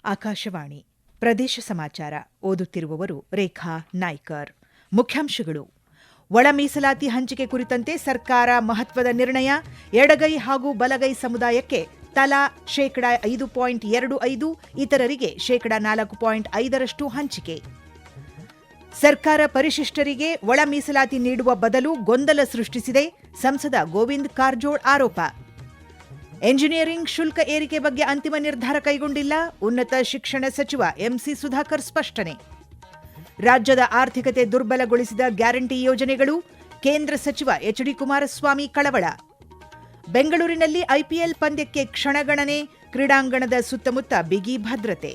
ಆಕಾಶವಾಣಿ ಪ್ರದೇಶ ಸಮಾಚಾರ ಓದುತ್ತಿರುವವರು ರೇಖಾ ನಾಯ್ಕರ್. ಮುಖ್ಯಾಂಶಗಳು: ಒಳ ಮೀಸಲಾತಿ ಹಂಚಿಕೆ ಕುರಿತಂತೆ ಸರ್ಕಾರ ಮಹತ್ವದ ನಿರ್ಣಯ. ಎಡಗೈ ಹಾಗೂ ಬಲಗೈ ಸಮುದಾಯಕ್ಕೆ ತಲಾ ,5.25, ಇತರರಿಗೆ ,4.5 ಹಂಚಿಕೆ. ಸರ್ಕಾರ ಪರಿಶಿಷ್ಟರಿಗೆ ಒಳ ಮೀಸಲಾತಿ ನೀಡುವ ಬದಲು ಗೊಂದಲ ಸೃಷ್ಟಿಸಿದೆ. ಸಂಸದ ಗೋವಿಂದ ಕಾರಜೋಳ ಆರೋಪ. ಎಂಜಿನಿಯರಿಂಗ್ ಶುಲ್ಕ ಏರಿಕೆ ಬಗ್ಗೆ ಅಂತಿಮ ನಿರ್ಧಾರ ಕೈಗೊಂಡಿಲ್ಲ. ಉನ್ನತ ಶಿಕ್ಷಣ ಸಚಿವ ಎಂಸಿ ಸುಧಾಕರ್ ಸ್ಪಷ್ಟನೆ. ರಾಜ್ಯದ ಆರ್ಥಿಕತೆ ದುರ್ಬಲಗೊಳಿಸಿದ ಗ್ಯಾರಂಟಿ ಯೋಜನೆಗಳು. ಕೇಂದ್ರ ಸಚಿವ ಎಚ್ಡಿ ಕುಮಾರಸ್ವಾಮಿ ಕಳವಳ. ಬೆಂಗಳೂರಿನಲ್ಲಿ ಐಪಿಎಲ್ ಪಂದ್ಯಕ್ಕೆ ಕ್ಷಣಗಣನೆ. ಕ್ರೀಡಾಂಗಣದ ಸುತ್ತಮುತ್ತ ಬಿಗಿ ಭದ್ರತೆ.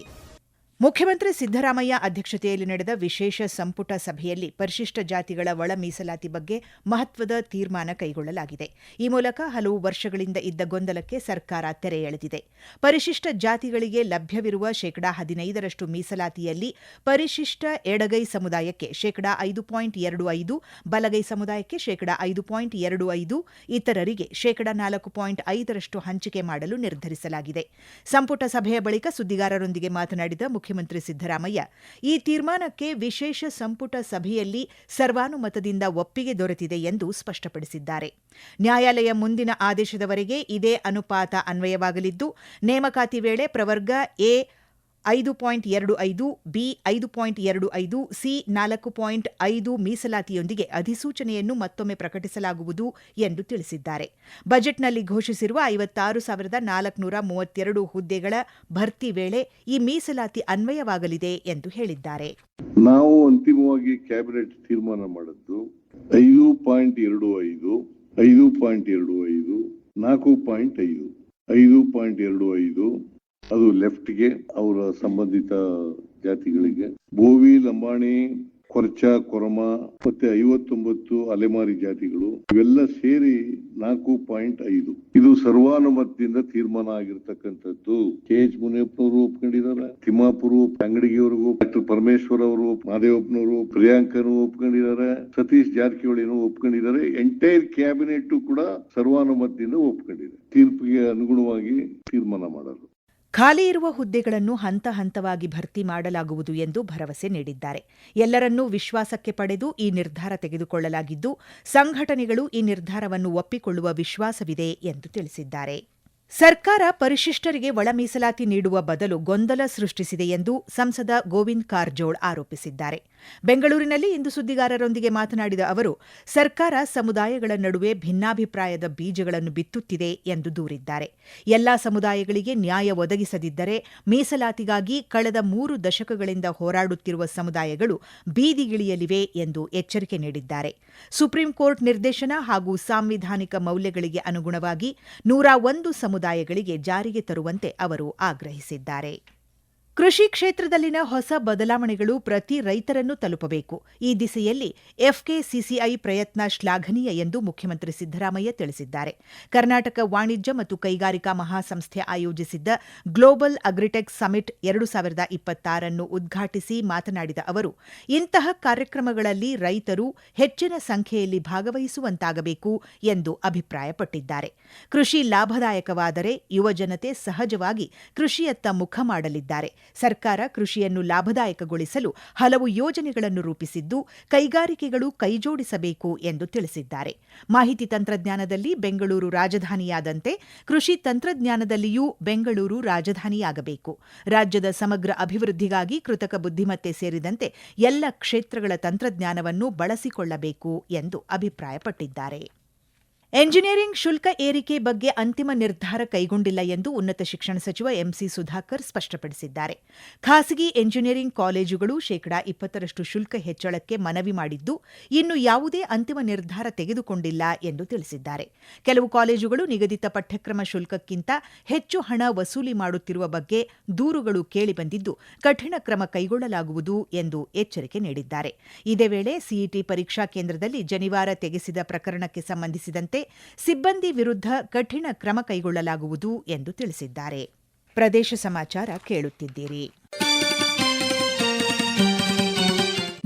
ಮುಖ್ಯಮಂತ್ರಿ ಸಿದ್ದರಾಮಯ್ಯ ಅಧ್ಯಕ್ಷತೆಯಲ್ಲಿ ನಡೆದ ವಿಶೇಷ ಸಂಪುಟ ಸಭೆಯಲ್ಲಿ ಪರಿಶಿಷ್ಟ ಜಾತಿಗಳ ಒಳ ಮೀಸಲಾತಿ ಬಗ್ಗೆ ಮಹತ್ವದ ತೀರ್ಮಾನ ಕೈಗೊಳ್ಳಲಾಗಿದೆ. ಈ ಮೂಲಕ ಹಲವು ವರ್ಷಗಳಿಂದ ಇದ್ದ ಗೊಂದಲಕ್ಕೆ ಸರ್ಕಾರ ತೆರೆ ಎಳೆದಿದೆ. ಪರಿಶಿಷ್ಟ ಜಾತಿಗಳಿಗೆ ಲಭ್ಯವಿರುವ ,15% ಮೀಸಲಾತಿಯಲ್ಲಿ ಪರಿಶಿಷ್ಟ ಎಡಗೈ ಸಮುದಾಯಕ್ಕೆ ,5.25, ಬಲಗೈ ಸಮುದಾಯಕ್ಕೆ ,5.25, ಇತರರಿಗೆ ,4.5 ಹಂಚಿಕೆ ಮಾಡಲು ನಿರ್ಧರಿಸಲಾಗಿದೆ. ಸಂಪುಟ ಸಭೆಯ ಬಳಿಕ ಸುದ್ದಿಗಾರರೊಂದಿಗೆ ಮಾತನಾಡಿದ ಮುಖ್ಯಮಂತ್ರಿ ಸಿದ್ದರಾಮಯ್ಯ, ಈ ತೀರ್ಮಾನಕ್ಕೆ ವಿಶೇಷ ಸಂಪುಟ ಸಭೆಯಲ್ಲಿ ಸರ್ವಾನುಮತದಿಂದ ಒಪ್ಪಿಗೆ ದೊರೆತಿದೆ ಎಂದು ಸ್ಪಷ್ಟಪಡಿಸಿದ್ದಾರೆ. ನ್ಯಾಯಾಲಯ ಮುಂದಿನ ಆದೇಶದವರೆಗೆ ಇದೇ ಅನುಪಾತ ಅನ್ವಯವಾಗಲಿದ್ದು, ನೇಮಕಾತಿ ವೇಳೆ ಪ್ರವರ್ಗ ಎ 5.25, ಬಿ 5.25, ಸಿ 4.5 ಮೀಸಲಾತಿಯೊಂದಿಗೆ ಅಧಿಸೂಚನೆಯನ್ನು ಮತ್ತೊಮ್ಮೆ ಪ್ರಕಟಿಸಲಾಗುವುದು ಎಂದು ತಿಳಿಸಿದ್ದಾರೆ. ಬಜೆಟ್ನಲ್ಲಿ ಘೋಷಿಸಿರುವ 56,432 ಹುದ್ದೆಗಳ ಭರ್ತಿ ವೇಳೆ ಈ ಮೀಸಲಾತಿ ಅನ್ವಯವಾಗಲಿದೆ ಎಂದು ಹೇಳಿದ್ದಾರೆ. ನಾವು ಅಂತಿಮವಾಗಿ ಕ್ಯಾಬಿನೆಟ್ ತೀರ್ಮಾನ ಮಾಡಿದ್ದು 5.25, 5.25, 4.5, 5.25 ಅದು ಲೆಫ್ಟ್ಗೆ, ಅವರ ಸಂಬಂಧಿತ ಜಾತಿಗಳಿಗೆ, ಬೋವಿ, ಲಂಬಾಣಿ, ಕೊರ್ಚ, ಕೊರಮ ಮತ್ತೆ 59 ಅಲೆಮಾರಿ ಜಾತಿಗಳು, ಇವೆಲ್ಲ ಸೇರಿ 4.5. ಇದು ಸರ್ವಾನುಮತದಿಂದ ತೀರ್ಮಾನ ಆಗಿರ್ತಕ್ಕಂಥದ್ದು. KH ಮುನಿಯಪ್ಪನವರು ಒಪ್ಕೊಂಡಿದ್ದಾರೆ, ತಿಮ್ಮಾಪುರ ಅಂಗಡಿಗೆಯವರೆಗೂ, ಡಾಕ್ಟರ್ ಪರಮೇಶ್ವರ್ ಅವರು, ಮಹದೇವಪ್ಪನವರು, ಪ್ರಿಯಾಂಕರು ಒಪ್ಕೊಂಡಿದ್ದಾರೆ, ಸತೀಶ್ ಜಾರಕಿಹೊಳಿನೂ ಒಪ್ಕೊಂಡಿದ್ದಾರೆ. ಎಂಟೈರ್ ಕ್ಯಾಬಿನೆಟ್ ಕೂಡ ಸರ್ವಾನುಮತದಿಂದ ಒಪ್ಕೊಂಡಿದೆ. ತೀರ್ಪಿಗೆ ಅನುಗುಣವಾಗಿ ತೀರ್ಮಾನ ಮಾಡೋದು. ಖಾಲಿ ಇರುವ ಹುದ್ದೆಗಳನ್ನು ಹಂತ ಹಂತವಾಗಿ ಭರ್ತಿ ಮಾಡಲಾಗುವುದು ಎಂದು ಭರವಸೆ ನೀಡಿದ್ದಾರೆ. ಎಲ್ಲರನ್ನೂ ವಿಶ್ವಾಸಕ್ಕೆ ಪಡೆದು ಈ ನಿರ್ಧಾರ ತೆಗೆದುಕೊಳ್ಳಲಾಗಿದ್ದು, ಸಂಘಟನೆಗಳು ಈ ನಿರ್ಧಾರವನ್ನು ಒಪ್ಪಿಕೊಳ್ಳುವ ವಿಶ್ವಾಸವಿದೆ ಎಂದು ತಿಳಿಸಿದ್ದಾರೆ. ಸರ್ಕಾರ ಪರಿಶಿಷ್ಟರಿಗೆ ಒಳ ಮೀಸಲಾತಿ ನೀಡುವ ಬದಲು ಗೊಂದಲ ಸೃಷ್ಟಿಸಿದೆ ಎಂದು ಸಂಸದ ಗೋವಿಂದ ಕಾರಜೋಳ ಆರೋಪಿಸಿದ್ದಾರೆ. ಬೆಂಗಳೂರಿನಲ್ಲಿ ಇಂದು ಸುದ್ದಿಗಾರರೊಂದಿಗೆ ಮಾತನಾಡಿದ ಅವರು, ಸರ್ಕಾರ ಸಮುದಾಯಗಳ ನಡುವೆ ಭಿನ್ನಾಭಿಪ್ರಾಯದ ಬೀಜಗಳನ್ನು ಬಿತ್ತುತ್ತಿದೆ ಎಂದು ದೂರಿದ್ದಾರೆ. ಎಲ್ಲಾ ಸಮುದಾಯಗಳಿಗೆ ನ್ಯಾಯ ಒದಗಿಸದಿದ್ದರೆ ಮೀಸಲಾತಿಗಾಗಿ ಕಳೆದ 3 ದಶಕಗಳಿಂದ ಹೋರಾಡುತ್ತಿರುವ ಸಮುದಾಯಗಳು ಬೀದಿಗಿಳಿಯಲಿವೆ ಎಂದು ಎಚ್ಚರಿಕೆ ನೀಡಿದ್ದಾರೆ. ಸುಪ್ರೀಂ ಕೋರ್ಟ್ ನಿರ್ದೇಶನ ಹಾಗೂ ಸಾಂವಿಧಾನಿಕ ಮೌಲ್ಯಗಳಿಗೆ ಅನುಗುಣವಾಗಿ 101 ಸಮುದಾಯಗಳಿಗೆ ಜಾರಿಗೆ ತರುವಂತೆ ಅವರು ಆಗ್ರಹಿಸಿದ್ದಾರೆ. ಕೃಷಿ ಕ್ಷೇತ್ರದಲ್ಲಿನ ಹೊಸ ಬದಲಾವಣೆಗಳು ಪ್ರತಿ ರೈತರನ್ನು ತಲುಪಬೇಕು. ಈ ದಿಸೆಯಲ್ಲಿ ಎಫ್ಕೆಸಿಸಿಐ ಪ್ರಯತ್ನ ಶ್ಲಾಘನೀಯ ಎಂದು ಮುಖ್ಯಮಂತ್ರಿ ಸಿದ್ದರಾಮಯ್ಯ ತಿಳಿಸಿದ್ದಾರೆ. ಕರ್ನಾಟಕ ವಾಣಿಜ್ಯ ಮತ್ತು ಕೈಗಾರಿಕಾ ಮಹಾಸಂಸ್ಥೆ ಆಯೋಜಿಸಿದ್ದ ಗ್ಲೋಬಲ್ ಅಗ್ರಿಟೆಕ್ ಸಮಿಟ್ 2026 ಉದ್ಘಾಟಿಸಿ ಮಾತನಾಡಿದ ಅವರು, ಇಂತಹ ಕಾರ್ಯಕ್ರಮಗಳಲ್ಲಿ ರೈತರು ಹೆಚ್ಚಿನ ಸಂಖ್ಯೆಯಲ್ಲಿ ಭಾಗವಹಿಸುವಂತಾಗಬೇಕು ಎಂದು ಅಭಿಪ್ರಾಯಪಟ್ಟಿದ್ದಾರೆ. ಕೃಷಿ ಲಾಭದಾಯಕವಾದರೆ ಯುವಜನತೆ ಸಹಜವಾಗಿ ಕೃಷಿಯತ್ತ ಮುಖ ಮಾಡಲಿದ್ದಾರೆ. ಸರ್ಕಾರ ಕೃಷಿಯನ್ನು ಲಾಭದಾಯಕಗೊಳಿಸಲು ಹಲವು ಯೋಜನೆಗಳನ್ನು ರೂಪಿಸಿದ್ದು, ಕೈಗಾರಿಕೆಗಳು ಕೈಜೋಡಿಸಬೇಕು ಎಂದು ತಿಳಿಸಿದ್ದಾರೆ. ಮಾಹಿತಿ ತಂತ್ರಜ್ಞಾನದಲ್ಲಿ ಬೆಂಗಳೂರು ರಾಜಧಾನಿಯಾದಂತೆ ಕೃಷಿ ತಂತ್ರಜ್ಞಾನದಲ್ಲಿಯೂ ಬೆಂಗಳೂರು ರಾಜಧಾನಿಯಾಗಬೇಕು. ರಾಜ್ಯದ ಸಮಗ್ರ ಅಭಿವೃದ್ಧಿಗಾಗಿ ಕೃತಕ ಬುದ್ಧಿಮತ್ತೆ ಸೇರಿದಂತೆ ಎಲ್ಲ ಕ್ಷೇತ್ರಗಳ ತಂತ್ರಜ್ಞಾನವನ್ನು ಬಳಸಿಕೊಳ್ಳಬೇಕು ಎಂದು ಅಭಿಪ್ರಾಯಪಟ್ಟಿದ್ದಾರೆ. ಎಂಜಿನಿಯರಿಂಗ್ ಶುಲ್ಕ ಏರಿಕೆ ಬಗ್ಗೆ ಅಂತಿಮ ನಿರ್ಧಾರ ಕೈಗೊಂಡಿಲ್ಲ ಎಂದು ಉನ್ನತ ಶಿಕ್ಷಣ ಸಚಿವ ಎಂಸಿ ಸುಧಾಕರ್ ಸ್ಪಷ್ಟಪಡಿಸಿದ್ದಾರೆ. ಖಾಸಗಿ ಎಂಜಿನಿಯರಿಂಗ್ ಕಾಲೇಜುಗಳು ,20% ಶುಲ್ಕ ಹೆಚ್ಚಳಕ್ಕೆ ಮನವಿ ಮಾಡಿದ್ದು, ಇನ್ನು ಯಾವುದೇ ಅಂತಿಮ ನಿರ್ಧಾರ ತೆಗೆದುಕೊಂಡಿಲ್ಲ ಎಂದು ತಿಳಿಸಿದ್ದಾರೆ. ಕೆಲವು ಕಾಲೇಜುಗಳು ನಿಗದಿತ ಪಠ್ಯಕ್ರಮ ಶುಲ್ಕಕ್ಕಿಂತ ಹೆಚ್ಚು ಹಣ ವಸೂಲಿ ಮಾಡುತ್ತಿರುವ ಬಗ್ಗೆ ದೂರುಗಳು ಕೇಳಿಬಂದಿದ್ದು, ಕಠಿಣ ಕ್ರಮ ಕೈಗೊಳ್ಳಲಾಗುವುದು ಎಂದು ಎಚ್ಚರಿಕೆ ನೀಡಿದ್ದಾರೆ. ಇದೇ ವೇಳೆ ಸಿಇಟಿ ಪರೀಕ್ಷಾ ಕೇಂದ್ರದಲ್ಲಿ ಜನಿವಾರ ತೆಗೆಸಿದ ಪ್ರಕರಣಕ್ಕೆ ಸಂಬಂಧಿಸಿದಂತೆ ಸಿಬ್ಬಂದಿ ವಿರುದ್ಧ ಕಠಿಣ ಕ್ರಮ ಕೈಗೊಳ್ಳಲಾಗುವುದು ಎಂದು ತಿಳಿಸಿದ್ದಾರೆ. ಪ್ರದೇಶ ಸಮಾಚಾರ ಕೇಳುತ್ತಿದ್ದೀರಿ.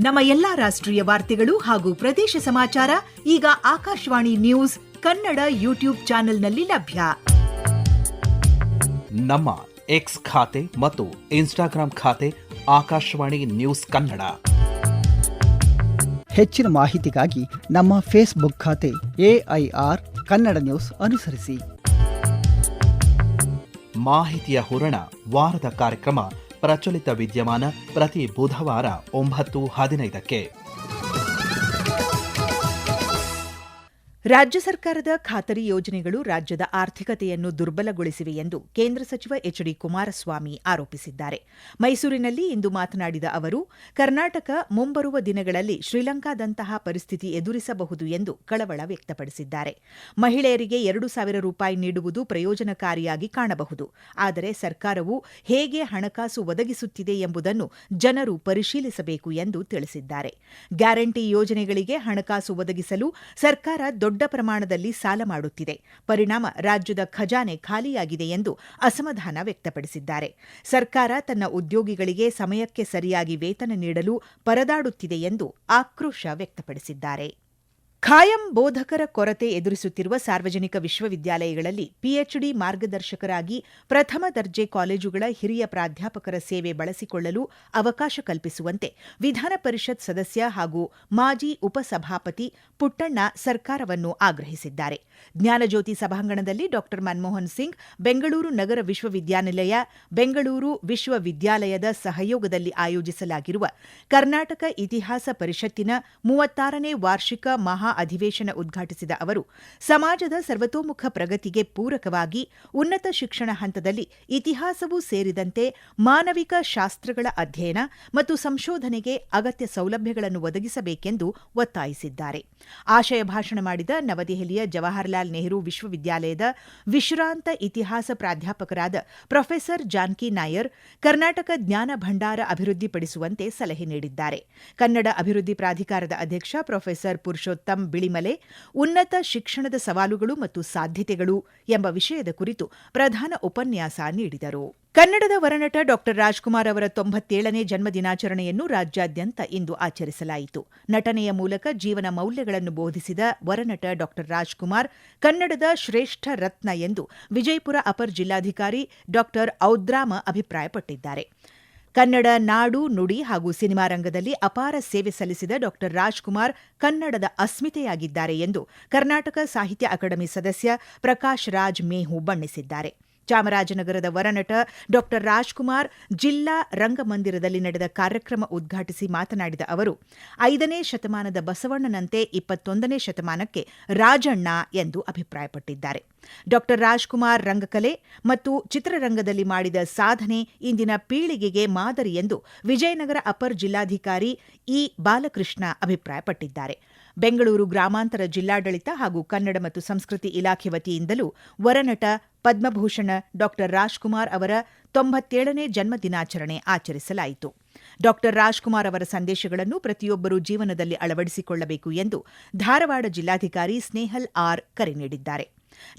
ನಮ್ಮ ಎಲ್ಲಾ ರಾಷ್ಟ್ರೀಯ ವಾರ್ತೆಗಳು ಹಾಗೂ ಪ್ರದೇಶ ಸಮಾಚಾರ ಈಗ ಆಕಾಶವಾಣಿ ನ್ಯೂಸ್ ಕನ್ನಡ ಯೂಟ್ಯೂಬ್ ಚಾನೆಲ್ನಲ್ಲಿ ಲಭ್ಯ. ನಮ್ಮ ಎಕ್ಸ್ ಖಾತೆ ಮತ್ತು ಇನ್ಸ್ಟಾಗ್ರಾಂ ಖಾತೆ ಆಕಾಶವಾಣಿ ನ್ಯೂಸ್ ಕನ್ನಡ. ಹೆಚ್ಚಿನ ಮಾಹಿತಿಗಾಗಿ ನಮ್ಮ ಫೇಸ್ಬುಕ್ ಖಾತೆ AIR ಕನ್ನಡ ನ್ಯೂಸ್ ಅನುಸರಿಸಿ. ಮಾಹಿತಿಯ ಹೂರಣ ವಾರದ ಕಾರ್ಯಕ್ರಮ ಪ್ರಚಲಿತ ವಿದ್ಯಮಾನ ಪ್ರತಿ ಬುಧವಾರ 9:15ಕ್ಕೆ. ರಾಜ್ಯ ಸರ್ಕಾರದ ಖಾತರಿ ಯೋಜನೆಗಳು ರಾಜ್ಯದ ಆರ್ಥಿಕತೆಯನ್ನು ದುರ್ಬಲಗೊಳಿಸಿವೆ ಎಂದು ಕೇಂದ್ರ ಸಚಿವ ಎಚ್.ಡಿ. ಕುಮಾರಸ್ವಾಮಿ ಆರೋಪಿಸಿದ್ದಾರೆ. ಮೈಸೂರಿನಲ್ಲಿ ಇಂದು ಮಾತನಾಡಿದ ಅವರು, ಕರ್ನಾಟಕ ಮುಂಬರುವ ದಿನಗಳಲ್ಲಿ ಶ್ರೀಲಂಕಾದಂತಹ ಪರಿಸ್ಥಿತಿ ಎದುರಿಸಬಹುದು ಎಂದು ಕಳವಳ ವ್ಯಕ್ತಪಡಿಸಿದ್ದಾರೆ. ಮಹಿಳೆಯರಿಗೆ 2,000 ರೂಪಾಯಿ ನೀಡುವುದು ಪ್ರಯೋಜನಕಾರಿಯಾಗಿ ಕಾಣಬಹುದು. ಆದರೆ ಸರ್ಕಾರವು ಹೇಗೆ ಹಣಕಾಸು ಒದಗಿಸುತ್ತಿದೆ ಎಂಬುದನ್ನು ಜನರು ಪರಿಶೀಲಿಸಬೇಕು ಎಂದು ತಿಳಿಸಿದ್ದಾರೆ. ಗ್ಯಾರಂಟಿ ಯೋಜನೆಗಳಿಗೆ ಹಣಕಾಸು ಒದಗಿಸಲು ಸರ್ಕಾರ ದೊಡ್ಡ ಪ್ರಮಾಣದಲ್ಲಿ ಸಾಲ ಮಾಡುತ್ತಿದೆ. ಪರಿಣಾಮ ರಾಜ್ಯದ ಖಜಾನೆ ಖಾಲಿಯಾಗಿದೆ ಎಂದು ಅಸಮಾಧಾನ ವ್ಯಕ್ತಪಡಿಸಿದ್ದಾರೆ. ಸರ್ಕಾರ ತನ್ನ ಉದ್ಯೋಗಿಗಳಿಗೆ ಸಮಯಕ್ಕೆ ಸರಿಯಾಗಿ ವೇತನ ನೀಡಲು ಪರದಾಡುತ್ತಿದೆ ಎಂದು ಆಕ್ರೋಶ ವ್ಯಕ್ತಪಡಿಸಿದ್ದಾರೆ. ಖಾಯಂ ಬೋಧಕರ ಕೊರತೆ ಎದುರಿಸುತ್ತಿರುವ ಸಾರ್ವಜನಿಕ ವಿಶ್ವವಿದ್ಯಾಲಯಗಳಲ್ಲಿ ಪಿಎಚ್ಡಿ ಮಾರ್ಗದರ್ಶಕರಾಗಿ ಪ್ರಥಮ ದರ್ಜೆ ಕಾಲೇಜುಗಳ ಹಿರಿಯ ಪ್ರಾಧ್ಯಾಪಕರ ಸೇವೆ ಬಳಸಿಕೊಳ್ಳಲು ಅವಕಾಶ ಕಲ್ಪಿಸುವಂತೆ ವಿಧಾನ ಪರಿಷತ್ ಸದಸ್ಯ ಹಾಗೂ ಮಾಜಿ ಉಪಸಭಾಪತಿ ಪುಟ್ಟಣ್ಣ ಸರ್ಕಾರವನ್ನು ಆಗ್ರಹಿಸಿದ್ದಾರೆ. ಜ್ಞಾನಜ್ಯೋತಿ ಸಭಾಂಗಣದಲ್ಲಿ ಡಾ ಮನಮೋಹನ್ ಸಿಂಗ್ ಬೆಂಗಳೂರು ನಗರ ವಿಶ್ವವಿದ್ಯಾನಿಲಯ, ಬೆಂಗಳೂರು ವಿಶ್ವವಿದ್ಯಾಲಯದ ಸಹಯೋಗದಲ್ಲಿ ಆಯೋಜಿಸಲಾಗಿರುವ ಕರ್ನಾಟಕ ಇತಿಹಾಸ ಪರಿಷತ್ತಿನ 36ನೇ ವಾರ್ಷಿಕ ಮಹಾ ಅಧಿವೇಶನ ಉದ್ಘಾಟಿಸಿದ ಅವರು, ಸಮಾಜದ ಸರ್ವತೋಮುಖ ಪ್ರಗತಿಗೆ ಪೂರಕವಾಗಿ ಉನ್ನತ ಶಿಕ್ಷಣ ಹಂತದಲ್ಲಿ ಇತಿಹಾಸವೂ ಸೇರಿದಂತೆ ಮಾನವಿಕ ಶಾಸ್ತ್ರಗಳ ಅಧ್ಯಯನ ಮತ್ತು ಸಂಶೋಧನೆಗೆ ಅಗತ್ಯ ಸೌಲಭ್ಯಗಳನ್ನು ಒದಗಿಸಬೇಕೆಂದು ಒತ್ತಾಯಿಸಿದ್ದಾರೆ. ಆಶಯ ಭಾಷಣ ಮಾಡಿದ ನವದೆಹಲಿಯ ಜವಾಹರಲಾಲ್ ನೆಹರು ವಿಶ್ವವಿದ್ಯಾಲಯದ ವಿಶ್ರಾಂತ ಇತಿಹಾಸ ಪ್ರಾಧ್ಯಾಪಕರಾದ ಪ್ರೊಫೆಸರ್ ಜಾನಕಿ ನಾಯರ್, ಕರ್ನಾಟಕ ಜ್ಞಾನ ಭಂಡಾರ ಅಭಿವೃದ್ಧಿಪಡಿಸುವಂತೆ ಸಲಹೆ ನೀಡಿದ್ದಾರೆ. ಕನ್ನಡ ಅಭಿವೃದ್ಧಿ ಪ್ರಾಧಿಕಾರದ ಅಧ್ಯಕ್ಷ ಪ್ರೊಫೆಸರ್ ಪುರುಷೋತ್ತಮ್ ಬಿಳಿಮಲೆ ಉನ್ನತ ಶಿಕ್ಷಣದ ಸವಾಲುಗಳು ಮತ್ತು ಸಾಧ್ಯತೆಗಳು ಎಂಬ ವಿಷಯದ ಕುರಿತು ಪ್ರಧಾನ ಉಪನ್ಯಾಸ ನೀಡಿದರು. ಕನ್ನಡದ ವರನಟ ಡಾ ರಾಜ್ಕುಮಾರ್ ಅವರ 97ನೇ ಜನ್ಮದಿನಾಚರಣೆಯನ್ನು ರಾಜ್ಯಾದ್ಯಂತ ಇಂದು ಆಚರಿಸಲಾಯಿತು. ನಟನೆಯ ಮೂಲಕ ಜೀವನ ಮೌಲ್ಯಗಳನ್ನು ಬೋಧಿಸಿದ ವರನಟ ಡಾ ರಾಜ್ಕುಮಾರ್ ಕನ್ನಡದ ಶ್ರೇಷ್ಠ ರತ್ನ ಎಂದು ವಿಜಯಪುರ ಅಪರ ಜಿಲ್ಲಾಧಿಕಾರಿ ಡಾ ಔದ್ರಾಮ ಅಭಿಪ್ರಾಯಪಟ್ಟಿದ್ದಾರೆ. ಕನ್ನಡ ನಾಡು, ನುಡಿ ಹಾಗೂ ಸಿನಿಮಾ ರಂಗದಲ್ಲಿ ಅಪಾರ ಸೇವೆ ಸಲ್ಲಿಸಿದ ಡಾ ರಾಜ್ಕುಮಾರ್ ಕನ್ನಡದ ಅಸ್ಮಿತೆಯಾಗಿದ್ದಾರೆ ಎಂದು ಕರ್ನಾಟಕ ಸಾಹಿತ್ಯ ಅಕಾಡೆಮಿ ಸದಸ್ಯ ಪ್ರಕಾಶ್ ರಾಜ್ ಮೇಹು ಬಣ್ಣಿಸಿದ್ದಾರೆ. ಚಾಮರಾಜನಗರದ ವರನಟ ಡಾ ರಾಜ್ಕುಮಾರ್ ಜಿಲ್ಲಾ ರಂಗಮಂದಿರದಲ್ಲಿ ನಡೆದ ಕಾರ್ಯಕ್ರಮ ಉದ್ಘಾಟಿಸಿ ಮಾತನಾಡಿದ ಅವರು, 5ನೇ ಶತಮಾನದ ಬಸವಣ್ಣನಂತೆ 21ನೇ ಶತಮಾನಕ್ಕೆ ರಾಜಣ್ಣ ಎಂದು ಅಭಿಪ್ರಾಯಪಟ್ಟಿದ್ದಾರೆ. ಡಾ ರಾಜ್ಕುಮಾರ್ ರಂಗಕಲೆ ಮತ್ತು ಚಿತ್ರರಂಗದಲ್ಲಿ ಮಾಡಿದ ಸಾಧನೆ ಇಂದಿನ ಪೀಳಿಗೆಗೆ ಮಾದರಿ ಎಂದು ವಿಜಯನಗರ ಅಪರ ಜಿಲ್ಲಾಧಿಕಾರಿ ಇ ಬಾಲಕೃಷ್ಣ ಅಭಿಪ್ರಾಯಪಟ್ಟಿದ್ದಾರೆ. ಬೆಂಗಳೂರು ಗ್ರಾಮಾಂತರ ಜಿಲ್ಲಾಡಳಿತ ಹಾಗೂ ಕನ್ನಡ ಮತ್ತು ಸಂಸ್ಕೃತಿ ಇಲಾಖೆ ವತಿಯಿಂದಲೂ ವರನಟ ಪದ್ಮಭೂಷಣ ಡಾ ರಾಜ್ಕುಮಾರ್ ಅವರ 97ನೇ ಜನ್ಮ ದಿನಾಚರಣೆ ಆಚರಿಸಲಾಯಿತು. ಡಾ ರಾಜ್ಕುಮಾರ್ ಅವರ ಸಂದೇಶಗಳನ್ನು ಪ್ರತಿಯೊಬ್ಬರೂ ಜೀವನದಲ್ಲಿ ಅಳವಡಿಸಿಕೊಳ್ಳಬೇಕು ಎಂದು ಧಾರವಾಡ ಜಿಲ್ಲಾಧಿಕಾರಿ ಸ್ನೇಹಲ್ ಆರ್ ಕರೆ ನೀಡಿದ್ದಾರೆ.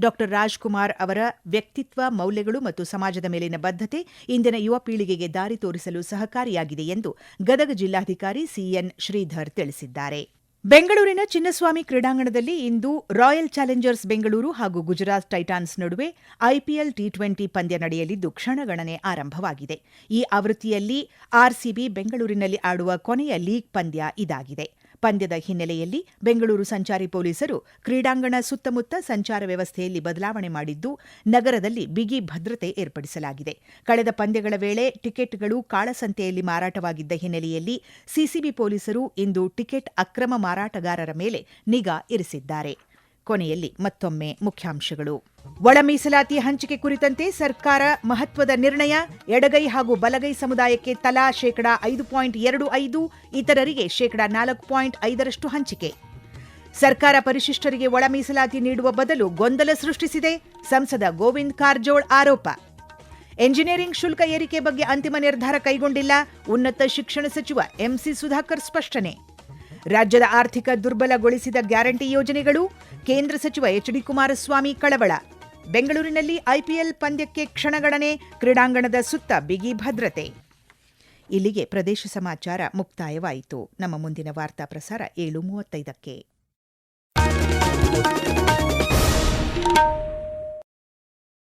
ಡಾ ರಾಜ್ಕುಮಾರ್ ಅವರ ವ್ಯಕ್ತಿತ್ವ, ಮೌಲ್ಯಗಳು ಮತ್ತು ಸಮಾಜದ ಮೇಲಿನ ಬದ್ಧತೆ ಇಂದಿನ ಯುವ ಪೀಳಿಗೆಗೆ ದಾರಿ ತೋರಿಸಲು ಸಹಕಾರಿಯಾಗಿದೆ ಎಂದು ಗದಗ ಜಿಲ್ಲಾಧಿಕಾರಿ ಸಿಎನ್ ಶ್ರೀಧರ್ ತಿಳಿಸಿದ್ದಾರೆ. ಬೆಂಗಳೂರಿನ ಚಿನ್ನಸ್ವಾಮಿ ಕ್ರೀಡಾಂಗಣದಲ್ಲಿ ಇಂದು ರಾಯಲ್ ಚಾಲೆಂಜರ್ಸ್ ಬೆಂಗಳೂರು ಹಾಗೂ ಗುಜರಾತ್ ಟೈಟಾನ್ಸ್ ನಡುವೆ ಐಪಿಎಲ್ ಟಿ20 ಪಂದ್ಯ ನಡೆಯಲಿದ್ದು ಕ್ಷಣಗಣನೆ ಆರಂಭವಾಗಿದೆ. ಈ ಆವೃತ್ತಿಯಲ್ಲಿ ಆರ್ಸಿಬಿ ಬೆಂಗಳೂರಿನಲ್ಲಿ ಆಡುವ ಕೊನೆಯ ಲೀಗ್ ಪಂದ್ಯ ಇದಾಗಿದೆ. ಪಂದ್ಯದ ಹಿನ್ನೆಲೆಯಲ್ಲಿ ಬೆಂಗಳೂರು ಸಂಚಾರಿ ಪೊಲೀಸರು ಕ್ರೀಡಾಂಗಣ ಸುತ್ತಮುತ್ತ ಸಂಚಾರ ವ್ಯವಸ್ಥೆಯಲ್ಲಿ ಬದಲಾವಣೆ ಮಾಡಿದ್ದು, ನಗರದಲ್ಲಿ ಬಿಗಿ ಭದ್ರತೆ ಏರ್ಪಡಿಸಲಾಗಿದೆ. ಕಳೆದ ಪಂದ್ಯಗಳ ವೇಳೆ ಟಿಕೆಟ್ಗಳು ಕಾಳಸಂತೆಯಲ್ಲಿ ಮಾರಾಟವಾಗಿದ್ದ ಹಿನ್ನೆಲೆಯಲ್ಲಿ ಸಿಸಿಬಿ ಪೊಲೀಸರು ಇಂದು ಟಿಕೆಟ್ ಅಕ್ರಮ ಮಾರಾಟಗಾರರ ಮೇಲೆ ನಿಗಾ ಇರಿಸಿದ್ದಾರೆ. ಕೊನೆಯಲ್ಲಿ ಮತ್ತೊಮ್ಮೆ ಮುಖ್ಯಾಂಶಗಳು. ಒಳ ಮೀಸಲಾತಿ ಹಂಚಿಕೆ ಕುರಿತಂತೆ ಸರ್ಕಾರ ಮಹತ್ವದ ನಿರ್ಣಯ. ಎಡಗೈ ಹಾಗೂ ಬಲಗೈ ಸಮುದಾಯಕ್ಕೆ ತಲಾ ,5.25, ಇತರರಿಗೆ ,4.5 ಹಂಚಿಕೆ. ಸರ್ಕಾರ ಪರಿಶಿಷ್ಟರಿಗೆ ಒಳ ಮೀಸಲಾತಿ ನೀಡುವ ಬದಲು ಗೊಂದಲ ಸೃಷ್ಟಿಸಿದೆ, ಸಂಸದ ಗೋವಿಂದ್ ಕಾರಜೋಳ್ ಆರೋಪ. ಎಂಜಿನಿಯರಿಂಗ್ ಶುಲ್ಕ ಏರಿಕೆ ಬಗ್ಗೆ ಅಂತಿಮ ನಿರ್ಧಾರ ಕೈಗೊಂಡಿಲ್ಲ, ಉನ್ನತ ಶಿಕ್ಷಣ ಸಚಿವ ಎಂಸಿ ಸುಧಾಕರ್ ಸ್ಪಷ್ಟನೆ. ರಾಜ್ಯದ ಆರ್ಥಿಕ ದುರ್ಬಲಗೊಳಿಸಿದ ಗ್ಯಾರಂಟಿ ಯೋಜನೆಗಳು, ಕೇಂದ್ರ ಸಚಿವ ಎಚ್.ಡಿ. ಕುಮಾರಸ್ವಾಮಿ ಕಳವಳ. ಬೆಂಗಳೂರಿನಲ್ಲಿ ಐಪಿಎಲ್ ಪಂದ್ಯಕ್ಕೆ ಕ್ಷಣಗಣನೆ, ಕ್ರೀಡಾಂಗಣದ ಸುತ್ತ ಬಿಗಿ ಭದ್ರತೆ. ಇಲ್ಲಿಗೆ ಪ್ರದೇಶ ಸಮಾಚಾರ ಮುಕ್ತಾಯವಾಯಿತು. ನಮ್ಮ ಮುಂದಿನ ವಾರ್ತಾ ಪ್ರಸಾರ 7:35ಕ್ಕೆ.